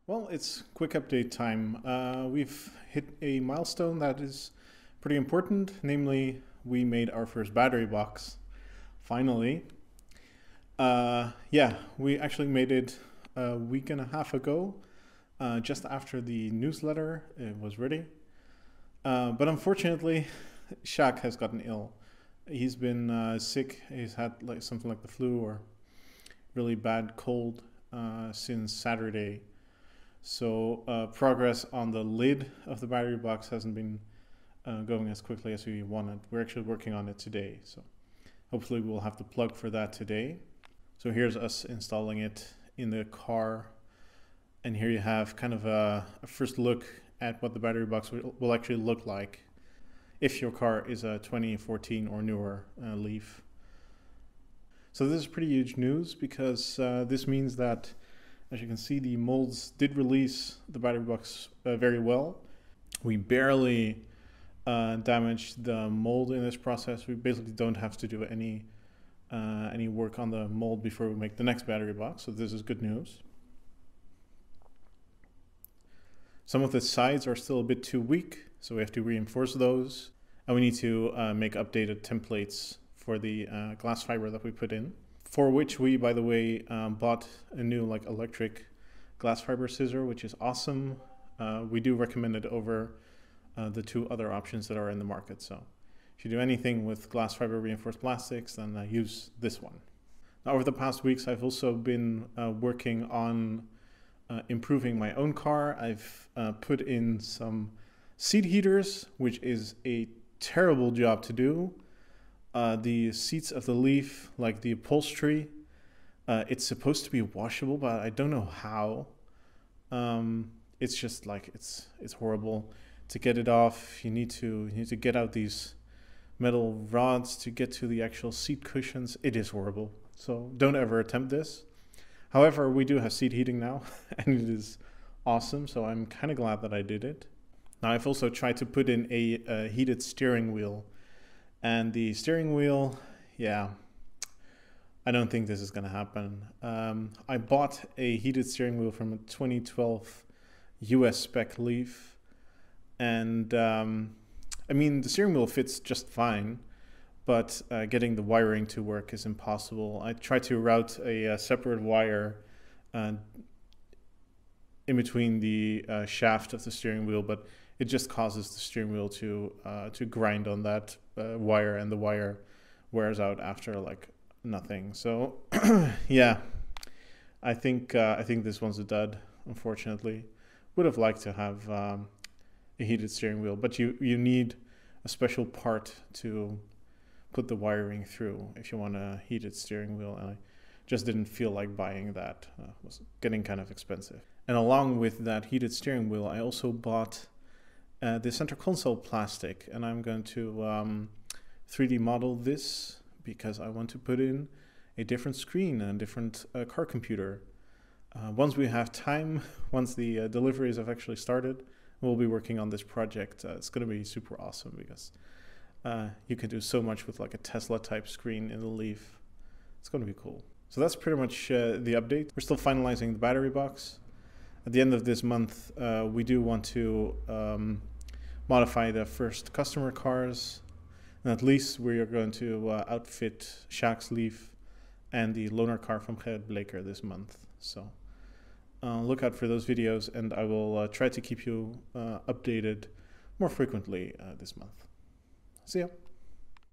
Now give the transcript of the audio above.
Well, it's quick update time. We've hit a milestone that is pretty important, namely we made our first battery box, finally. Yeah, we actually made it a week and a half ago, just after the newsletter was ready. But unfortunately, Shaq has gotten ill. He's been sick. He's had like something like the flu or really bad cold since Saturday. So progress on the lid of the battery box hasn't been going as quickly as we wanted. We're actually working on it today, so hopefully we'll have the plug for that today. So here's us installing it in the car, and here you have kind of a first look at what the battery box will actually look like if your car is a 2014 or newer Leaf. So this is pretty huge news because this means that, as you can see, the molds did release the battery box very well. We barely damaged the mold in this process. We basically don't have to do any work on the mold before we make the next battery box, so this is good news. Some of the sides are still a bit too weak, so we have to reinforce those. And we need to make updated templates for the glass fiber that we put in, for which we, by the way, bought a new electric glass fiber scissor, which is awesome. We do recommend it over the two other options that are in the market. So if you do anything with glass fiber reinforced plastics, then use this one. Now, over the past weeks, I've also been working on improving my own car. I've put in some seat heaters, which is a terrible job to do. The seats of the Leaf, like the upholstery, it's supposed to be washable, but I don't know how. It's just like it's horrible to get it off. You need to get out these metal rods to get to the actual seat cushions. It is horrible. So don't ever attempt this. However, we do have seat heating now, and it is awesome. So I'm kind of glad that I did it. Now I've also tried to put in a heated steering wheel. And the steering wheel, yeah, I don't think this is going to happen. I bought a heated steering wheel from a 2012 US spec Leaf. And I mean, the steering wheel fits just fine, but getting the wiring to work is impossible. I tried to route a separate wire in between the shaft of the steering wheel, but it just causes the steering wheel to grind on that wire, and the wire wears out after like nothing. So yeah, I think this one's a dud, unfortunately. Would have liked to have a heated steering wheel, but you need a special part to put the wiring through if you want a heated steering wheel, and I just didn't feel like buying that. It was getting kind of expensive. And along with that heated steering wheel, I also bought the center console plastic, and I'm going to 3D model this because I want to put in a different screen and a different car computer. Once we have time, once the deliveries have actually started, we'll be working on this project. It's going to be super awesome because you can do so much with like a Tesla type screen in the Leaf. It's going to be cool. So that's pretty much the update. We're still finalizing the battery box. At the end of this month, we do want to modify the first customer cars. And at least we are going to outfit Shaq's Leaf and the loaner car from Gerrit Bleker this month. So look out for those videos, and I will try to keep you updated more frequently this month. See ya.